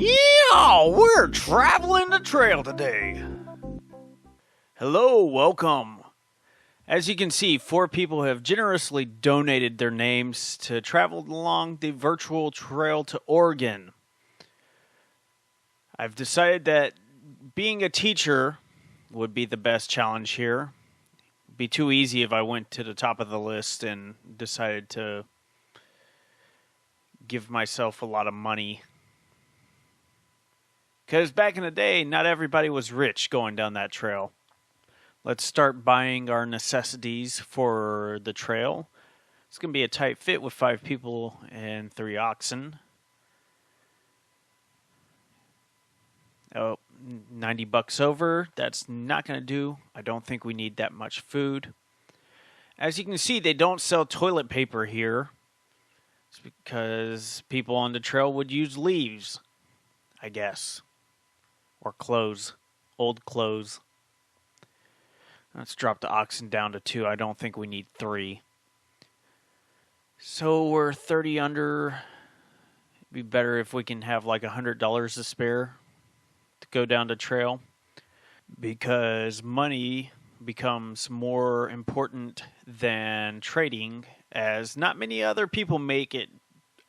Yeah, we're traveling the trail today. Hello, welcome. As you can see, 4 people have generously donated their names to travel along the virtual trail to Oregon. I've decided that being a teacher would be the best challenge here. It'd be too easy if I went to the top of the list and decided to give myself a lot of money. Because back in the day, not everybody was rich going down that trail. Let's start buying our necessities for the trail. It's going to be a tight fit with 5 people and 3 oxen. Oh, $90 over. That's not going to do. I don't think we need that much food. As you can see, they don't sell toilet paper here. It's because people on the trail would use leaves, I guess. Or clothes. Old clothes. Let's drop the oxen down to 2. I don't think we need 3. So we're 30 under. It'd be better if we can have like $100 to spare to go down the trail. Because money becomes more important than trading, as not many other people make it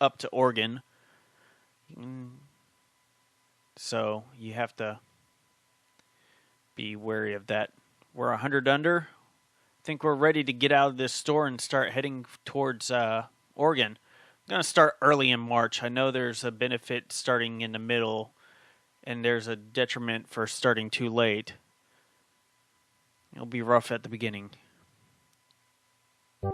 up to Oregon. So you have to be wary of that. We're 100 under. I think we're ready to get out of this store and start heading towards Oregon. I'm going to start early in March. I know there's a benefit starting in the middle, and there's a detriment for starting too late. It'll be rough at the beginning.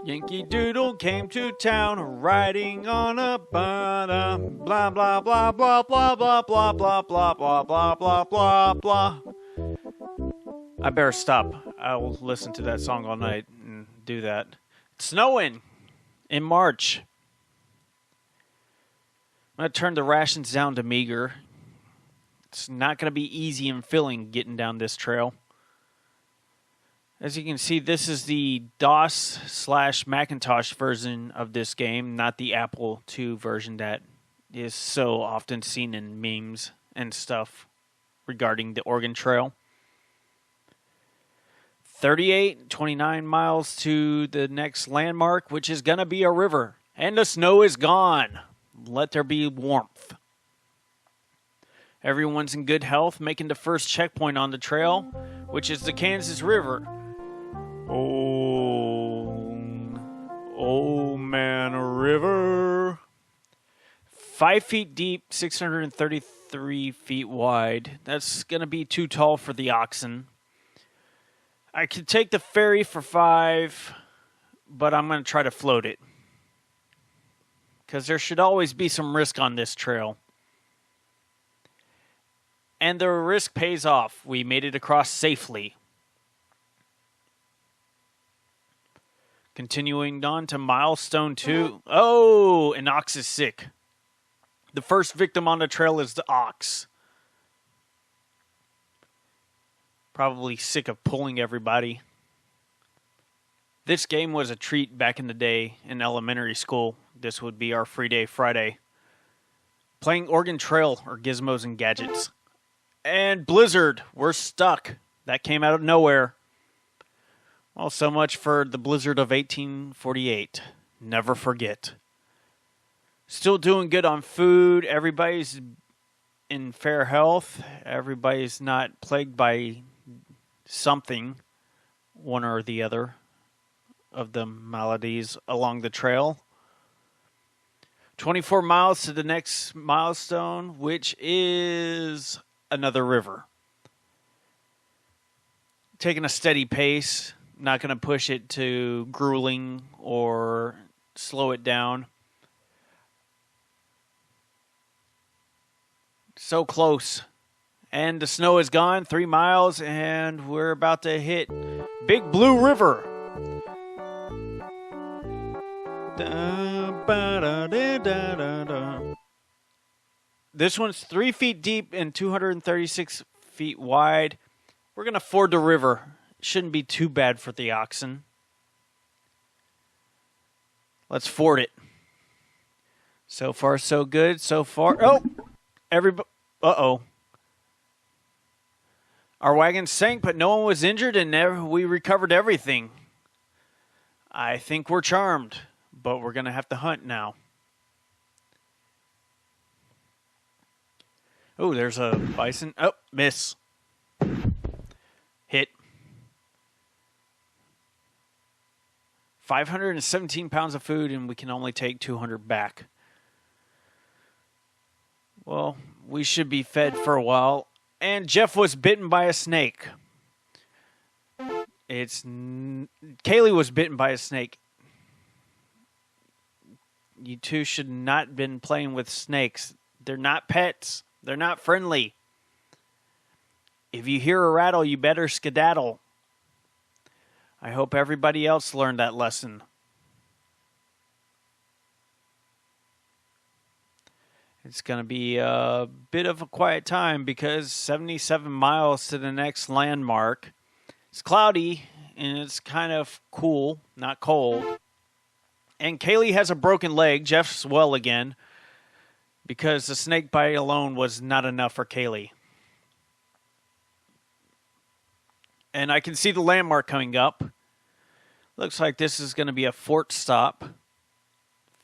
Yankee Doodle came to town riding on a bottom. Blah, blah, blah, blah, blah, blah, blah, blah, blah, blah, blah, blah, blah, blah. I better stop. I'll listen to that song all night and do that. It's snowing in March. I'm going to turn the rations down to meager. It's not going to be easy and filling getting down this trail. As you can see, this is the DOS/Macintosh version of this game, not the Apple II version that is so often seen in memes and stuff regarding the Oregon Trail. 29 miles to the next landmark, which is going to be a river. And the snow is gone. Let there be warmth. Everyone's in good health, making the first checkpoint on the trail, which is the Kansas River. Oh man, a river. 5 feet deep, 633 feet wide. That's going to be too tall for the oxen. I could take the ferry for 5, but I'm going to try to float it. Because there should always be some risk on this trail. And the risk pays off. We made it across safely. Continuing on to milestone 2. Oh, an ox is sick. The first victim on the trail is the ox. Probably sick of pulling everybody. This game was a treat back in the day in elementary school. This would be our free day Friday. Playing Oregon Trail or Gizmos and Gadgets. And Blizzard, we're stuck. That came out of nowhere. Well, so much for the blizzard of 1848. Never forget. Still doing good on food. Everybody's in fair health. Everybody's not plagued by something, one or the other, of the maladies along the trail. 24 miles to the next milestone, which is another river. Taking a steady pace. Not going to push it to grueling or slow it down. So close. And the snow is gone. 3 miles, and we're about to hit Big Blue River. This one's 3 feet deep and 236 feet wide. We're going to ford the river. Shouldn't be too bad for the oxen. Let's ford it. So far, so good. So far. Oh! Uh-oh. Our wagon sank, but no one was injured, and we recovered everything. I think we're charmed, but we're going to have to hunt now. Oh, there's a bison. Oh, miss. Hit. 517 pounds of food, and we can only take 200 back. Well, we should be fed for a while. And Jeff was bitten by a snake. Kaylee was bitten by a snake. You two should not have been playing with snakes. They're not pets. They're not friendly. If you hear a rattle, you better skedaddle. I hope everybody else learned that lesson. It's going to be a bit of a quiet time because 77 miles to the next landmark. It's cloudy and it's kind of cool, not cold. And Kaylee has a broken leg. Jeff's well again because the snake bite alone was not enough for Kaylee. And I can see the landmark coming up. Looks like this is going to be a fort stop.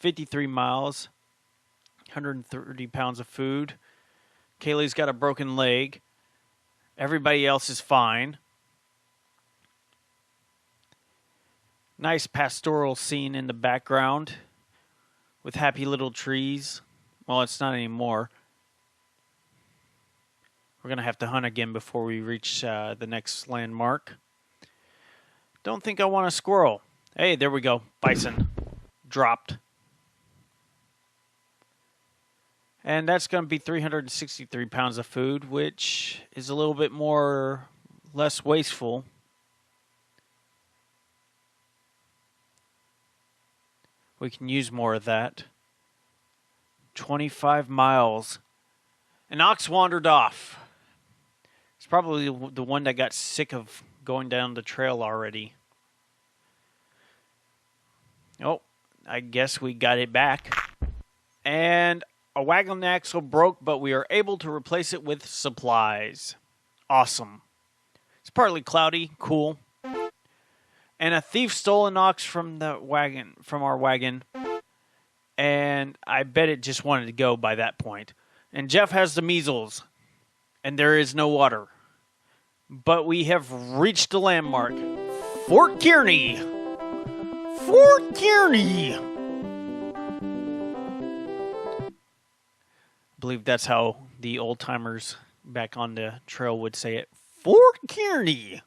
53 miles. 130 pounds of food. Kaylee's got a broken leg. Everybody else is fine. Nice pastoral scene in the background with happy little trees. Well, it's not anymore. We're going to have to hunt again before we reach the next landmark. Don't think I want a squirrel. Hey, there we go. Bison. Dropped. And that's going to be 363 pounds of food, which is a little bit less wasteful. We can use more of that. 25 miles. An ox wandered off. It's probably the one that got sick of going down the trail already. Oh, I guess we got it back. And a wagon axle broke, but we are able to replace it with supplies. Awesome. It's partly cloudy, cool. And a thief stole an ox from our wagon. And I bet it just wanted to go by that point. And Jeff has the measles. And there is no water. But we have reached the landmark. Fort Kearney! Fort Kearney! I believe that's how the old-timers back on the trail would say it. Fort Kearney!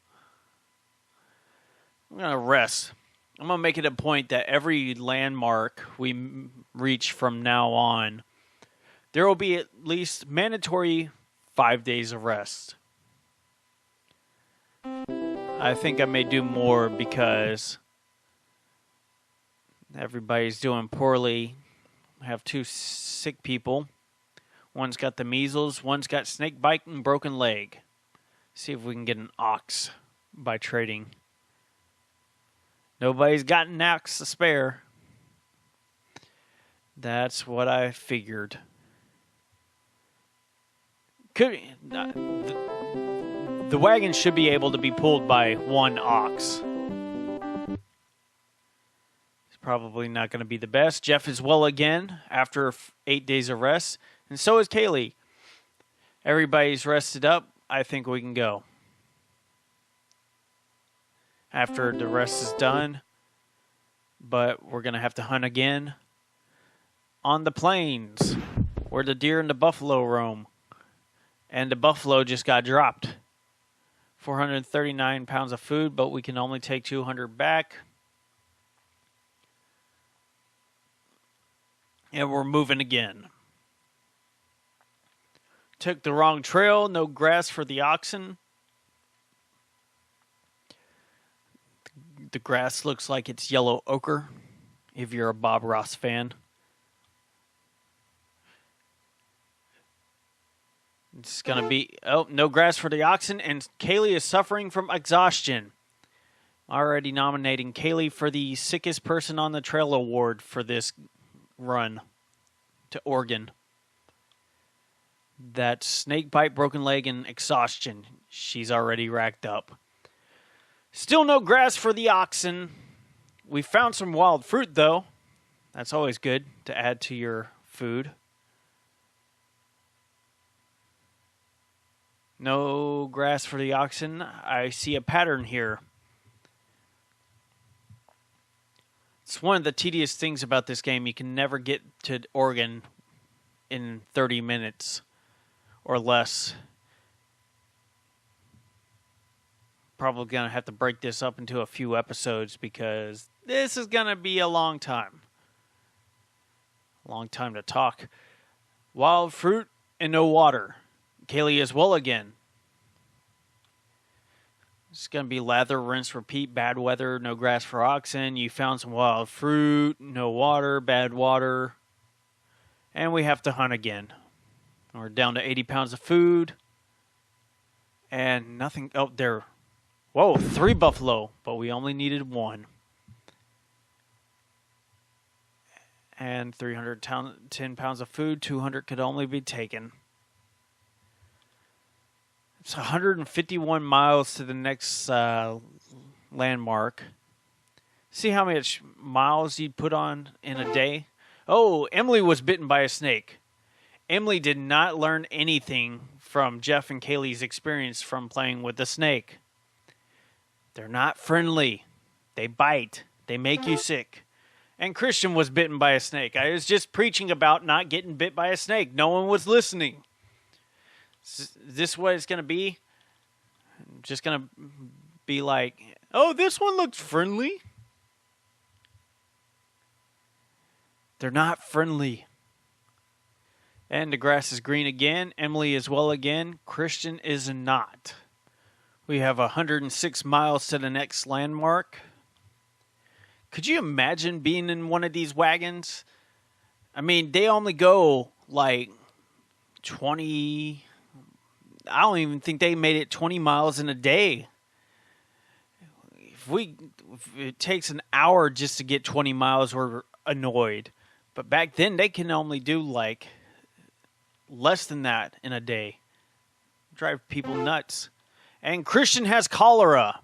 I'm going to rest. I'm going to make it a point that every landmark we reach from now on, there will be at least mandatory 5 days of rest. I think I may do more because everybody's doing poorly. I have 2 sick people. One's got the measles, one's got snake bite and broken leg. See if we can get an ox by trading. Nobody's got an ox to spare. That's what I figured. The wagon should be able to be pulled by 1 ox. It's probably not going to be the best. Jeff is well again after 8 days of rest. And so is Kaylee. Everybody's rested up. I think we can go. After the rest is done. But we're going to have to hunt again on the plains where the deer and the buffalo roam. And the buffalo just got dropped. 439 pounds of food, but we can only take 200 back. And we're moving again. Took the wrong trail, no grass for the oxen. The grass looks like it's yellow ochre, if you're a Bob Ross fan. It's going to be, no grass for the oxen, and Kaylee is suffering from exhaustion. Already nominating Kaylee for the sickest person on the trail award for this run to Oregon. That snake bite, broken leg, and exhaustion. She's already racked up. Still no grass for the oxen. We found some wild fruit, though. That's always good to add to your food. No grass for the oxen. I see a pattern here. It's one of the tedious things about this game. You can never get to Oregon in 30 minutes or less. Probably going to have to break this up into a few episodes because this is going to be a long time. Long time to talk. Wild fruit and no water. Kaylee as well again. It's going to be lather, rinse, repeat. Bad weather, no grass for oxen. You found some wild fruit, no water, bad water. And we have to hunt again. We're down to 80 pounds of food. And nothing. Oh, there. Whoa, 3 buffalo. But we only needed 1. And 310 pounds of food. 200 could only be taken. It's 151 miles to the next landmark. See how much miles you'd put on in a day? Oh, Emily was bitten by a snake. Emily did not learn anything from Jeff and Kaylee's experience from playing with the snake. They're not friendly. They bite. They make you sick. And Christian was bitten by a snake. I was just preaching about not getting bit by a snake. No one was listening. Is this what it's going to be? Just going to be like, oh, this one looks friendly. They're not friendly. And the grass is green again. Emily is well again. Christian is not. We have 106 miles to the next landmark. Could you imagine being in one of these wagons? I mean, they only go like 20... I don't even think they made it 20 miles in a day. If it takes an hour just to get 20 miles, we're annoyed. But back then, they can only do like less than that in a day. Drive people nuts. And Christian has cholera.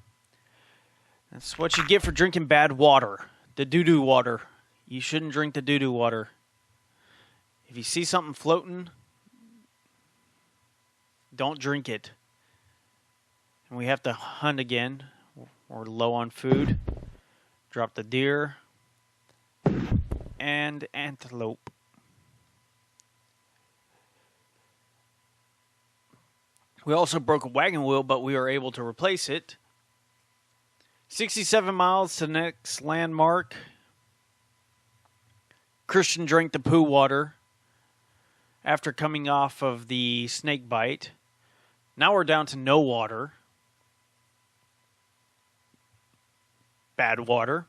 That's what you get for drinking bad water. The doo-doo water. You shouldn't drink the doo-doo water. If you see something floating, don't drink it. And we have to hunt again. We're low on food. Drop the deer. And antelope. We also broke a wagon wheel, but we were able to replace it. 67 miles to the next landmark. Christian drank the poo water after coming off of the snake bite. Now we're down to no water. Bad water.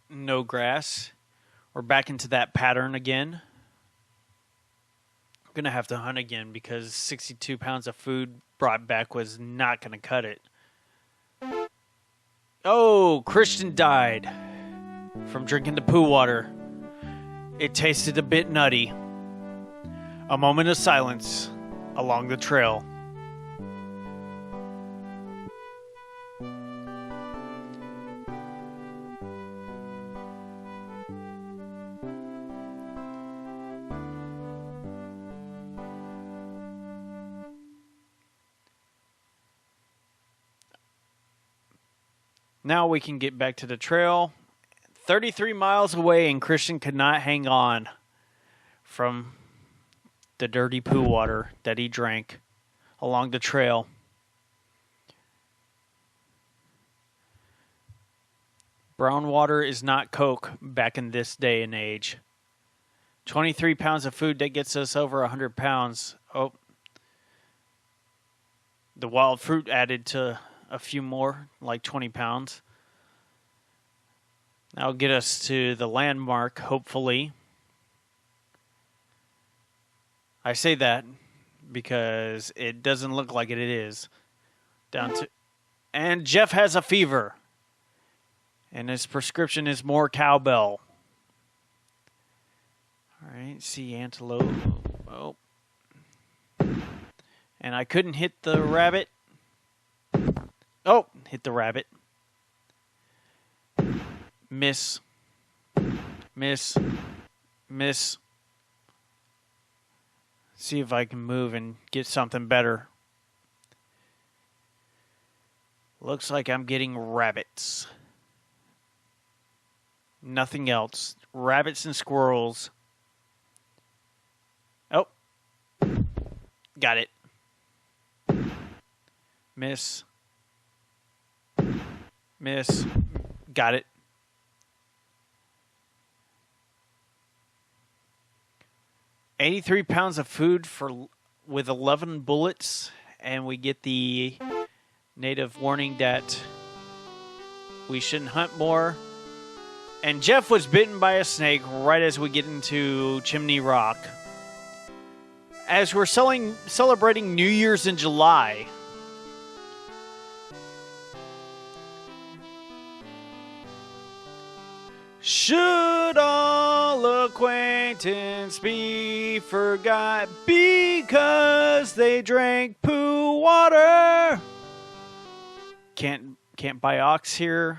No grass. We're back into that pattern again. I'm going to have to hunt again because 62 pounds of food brought back was not going to cut it. Oh, Christian died from drinking the poo water. It tasted a bit nutty. A moment of silence along the trail. Now we can get back to the trail. 33 miles away, and Christian could not hang on from the dirty poo water that he drank along the trail. Brown water is not Coke back in this day and age. 23 pounds of food, that gets us over 100 pounds. Oh, the wild fruit added to a few more, like 20 pounds. That'll get us to the landmark, hopefully. I say that because it doesn't look like it is. And Jeff has a fever. And his prescription is more cowbell. All right, see antelope. Oh. And I couldn't hit the rabbit. Oh, hit the rabbit. Miss. Miss. Miss. See if I can move and get something better. Looks like I'm getting rabbits. Nothing else. Rabbits and squirrels. Oh. Got it. Miss. Miss. Got it. $83 pounds of food with 11 bullets, and we get the native warning that we shouldn't hunt more. And Jeff was bitten by a snake right as we get into Chimney Rock. As we're celebrating New Year's in July, should all acquaintance be forgot because they drank poo water? Can't buy oxen.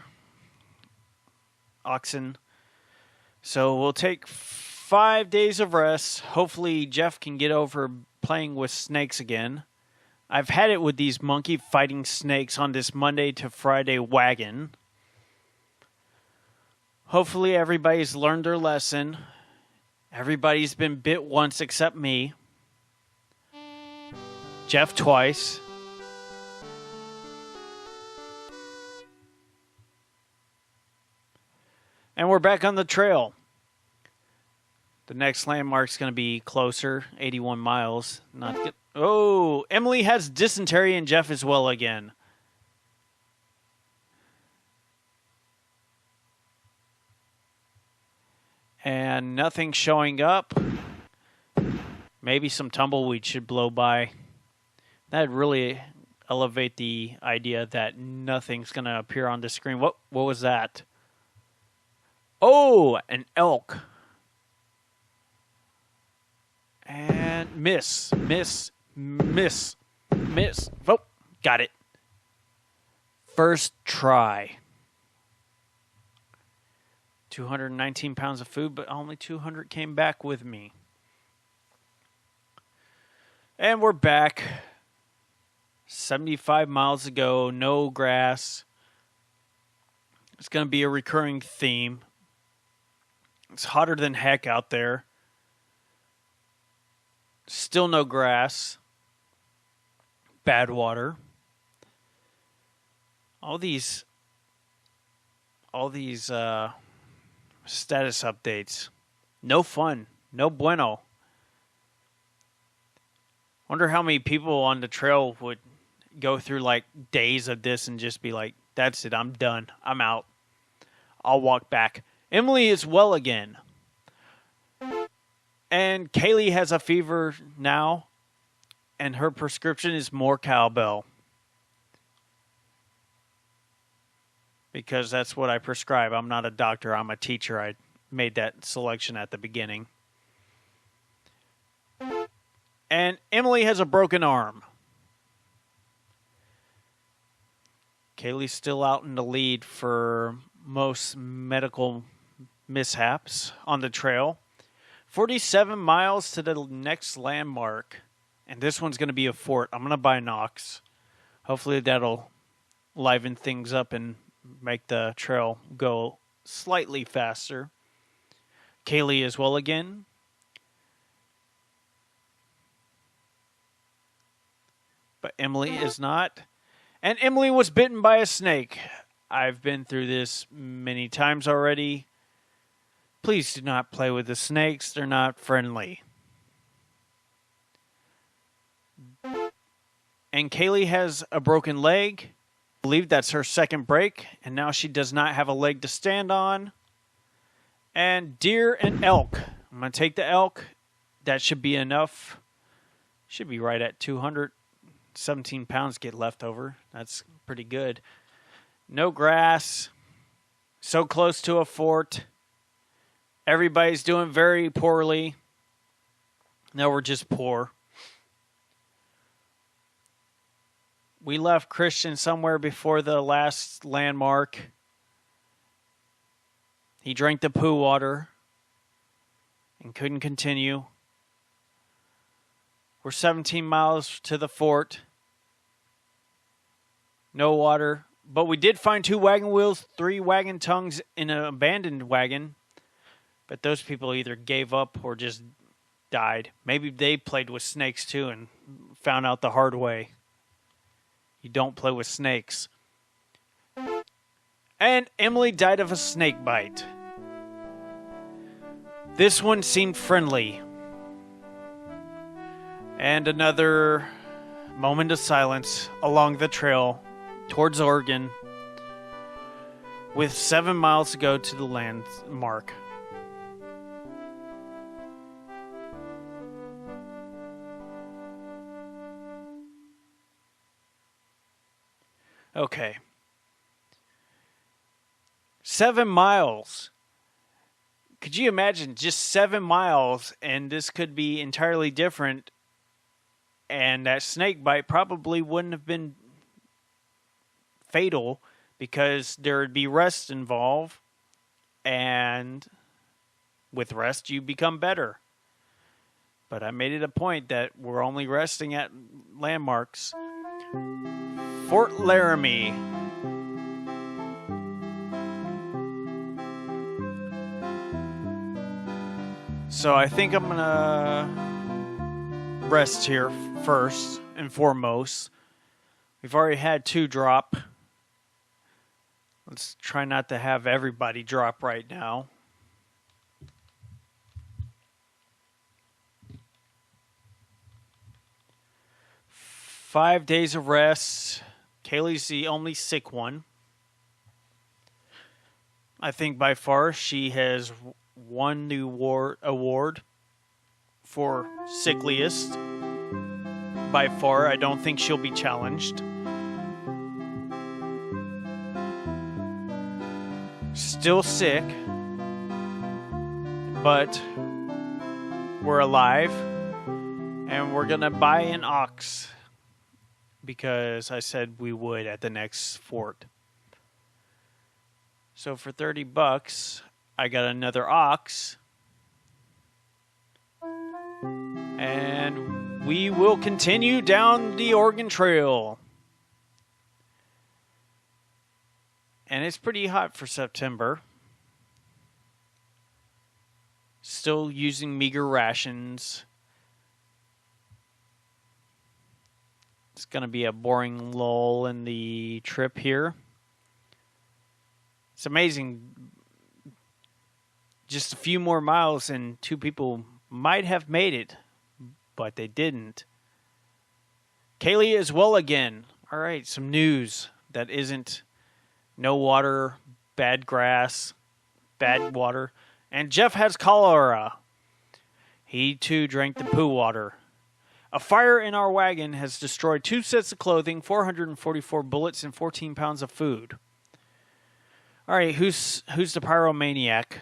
So we'll take 5 days of rest. Hopefully Jeff can get over playing with snakes again. I've had it with these monkey fighting snakes on this Monday to Friday wagon. Hopefully everybody's learned their lesson. Everybody's been bit once except me. Jeff twice. And we're back on the trail. The next landmark's going to be closer, 81 miles. Not good. Oh, Emily has dysentery and Jeff is well again. And nothing showing up. Maybe some tumbleweed should blow by. That'd really elevate the idea that nothing's going to appear on the screen. What was that? Oh, an elk. And miss. Oh, got it. First try. 219 pounds of food, but only 200 came back with me. And we're back. 75 miles ago, no grass. It's going to be a recurring theme. It's hotter than heck out there. Still no grass. Bad water. All these status updates. No fun. No bueno. Wonder how many people on the trail would go through like days of this and just be like, that's it, I'm done. I'm out. I'll walk back. Emily is well again. And Kaylee has a fever now. And her prescription is more cowbell. Because that's what I prescribe. I'm not a doctor. I'm a teacher. I made that selection at the beginning. And Emily has a broken arm. Kaylee's still out in the lead for most medical mishaps on the trail. 47 miles to the next landmark. And this one's going to be a fort. I'm going to buy an ox. Hopefully that'll liven things up and make the trail go slightly faster. Kaylee is well again. But Emily is not. And Emily was bitten by a snake. I've been through this many times already. Please do not play with the snakes. They're not friendly. And Kaylee has a broken leg. I believe that's her second break. And now she does not have a leg to stand on. And deer and elk. I'm going to take the elk. That should be enough. Should be right at 217 pounds get left over. That's pretty good. No grass. So close to a fort. Everybody's doing very poorly. No, we're just poor. We left Christian somewhere before the last landmark. He drank the poo water and couldn't continue. We're 17 miles to the fort. No water. But we did find 2 wagon wheels, 3 wagon tongues in an abandoned wagon. But those people either gave up or just died. Maybe they played with snakes too and found out the hard way. You don't play with snakes. And Emily died of a snake bite. This one seemed friendly. And another moment of silence along the trail towards Oregon with 7 miles to go to the landmark. Okay. 7 miles. Could you imagine just 7 miles and this could be entirely different, and that snake bite probably wouldn't have been fatal because there would be rest involved, and with rest you become better. But I made it a point that we're only resting at landmarks. Fort Laramie. So I think I'm going to rest here first and foremost. We've already had 2 drop. Let's try not to have everybody drop right now. Five days of rest. Kaylee's the only sick one. I think by far she has won the award for sickliest. By far, I don't think she'll be challenged. Still sick, but we're alive, and we're gonna buy an ox because I said we would at the next fort. So for $30, I got another ox, and we will continue down the Oregon Trail. And it's pretty hot for September. Still using meager rations. It's going to be a boring lull in the trip here. It's amazing. Just a few more miles and 2 people might have made it, but they didn't. Kaylee is well again. All right, some news that isn't no water, bad grass, bad water. And Jeff has cholera. He too drank the poo water. A fire in our wagon has destroyed 2 sets of clothing, 444 bullets, and 14 pounds of food. All right, who's the pyromaniac?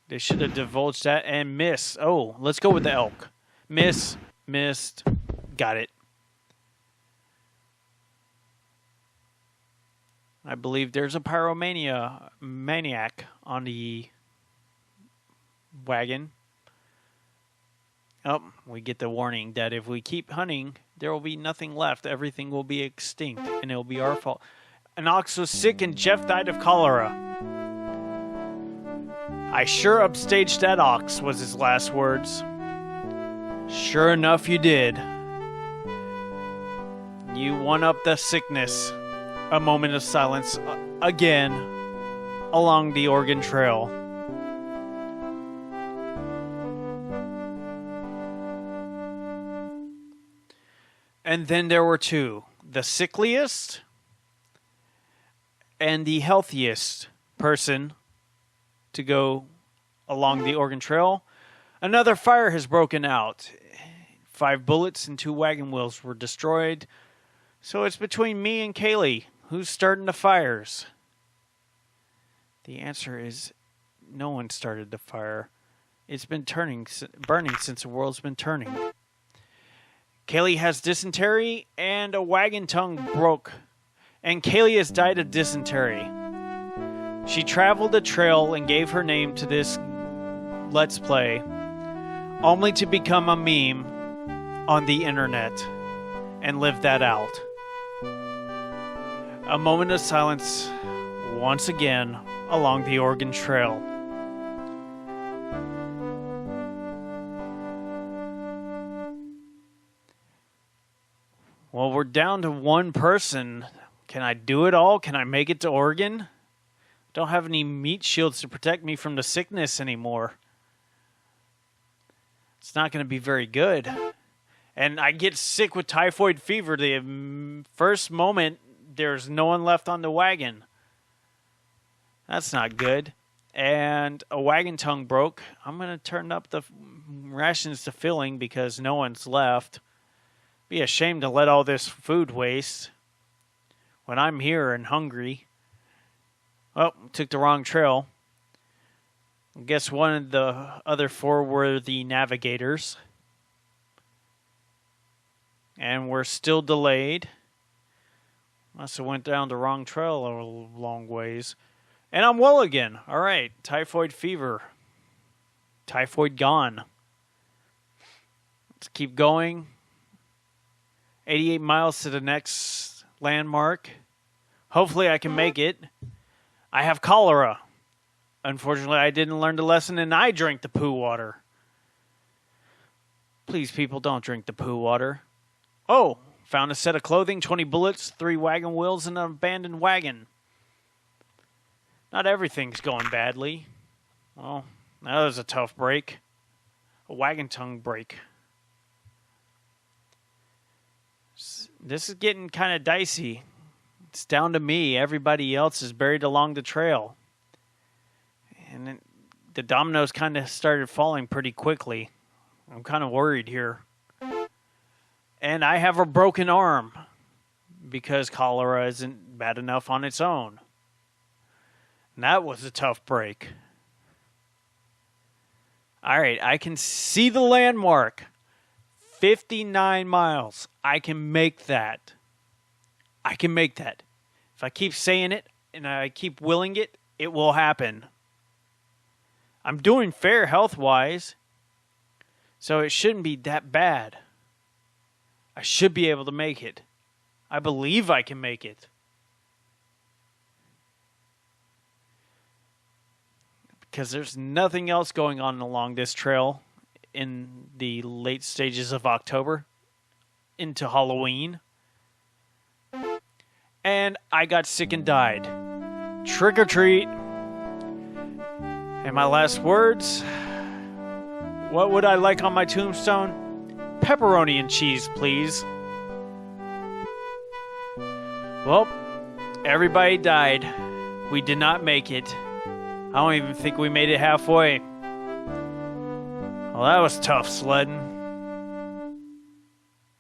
They should have divulged that and miss. Oh, let's go with the elk. Missed. Got it. I believe there's a maniac on the wagon. Oh, we get the warning that if we keep hunting, there will be nothing left. Everything will be extinct, and it will be our fault. An ox was sick, and Jeff died of cholera. I sure upstaged that ox, was his last words. Sure enough, you did. You won up the sickness. A moment of silence again along the Oregon Trail. And then there were 2. The sickliest and the healthiest person to go along the Oregon Trail. Another fire has broken out. 5 bullets and 2 wagon wheels were destroyed. So it's between me and Kaylee. Who's starting the fires? The answer is No one started the fire. It's been burning since the world's been turning. Kaylee has dysentery and a wagon tongue broke. And Kaylee has died of dysentery. She traveled the trail and gave her name to this Let's Play, only to become a meme on the internet and live that out. A moment of silence once again along the Oregon Trail. Well, we're down to one person. Can I do it all? Can I make it to Oregon? Don't have any meat shields to protect me from the sickness anymore. It's not going to be very good. And I get sick with typhoid fever the first moment there's no one left on the wagon. That's not good. And a wagon tongue broke. I'm going to turn up the rations to filling because no one's left. Be ashamed to let all this food waste when I'm here and hungry. Oh, took the wrong trail. I guess one of the other four were the navigators. And we're still delayed. Must have went down the wrong trail a long ways. And I'm well again. All right, typhoid fever. Typhoid gone. Let's keep going. 88 miles to the next landmark. Hopefully I can make it. I have cholera. Unfortunately, I didn't learn the lesson and I drank the poo water. Please, people, don't drink the poo water. Oh, found a set of clothing, 20 bullets, 3 wagon wheels, and an abandoned wagon. Not everything's going badly. Well, that was a tough break. A wagon tongue break. This is getting kind of dicey. It's down to me. Everybody else is buried along the trail. And the dominoes kind of started falling pretty quickly. I'm kind of worried here. And I have a broken arm because cholera isn't bad enough on its own. And that was a tough break. All right, I can see the landmark. 59 miles. I can make that. I can make that. If I keep saying it and I keep willing it, it will happen. I'm doing fair health-wise, so it shouldn't be that bad. I should be able to make it. I believe I can make it. Because there's nothing else going on along this trail in the late stages of October into Halloween. And I got sick and died. Trick or treat. And my last words, what would I like on my tombstone? Pepperoni and cheese, please. Well, everybody died. We did not make it. I don't even think we made it halfway. Well, that was tough sledding.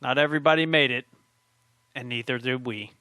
Not everybody made it, and neither did we.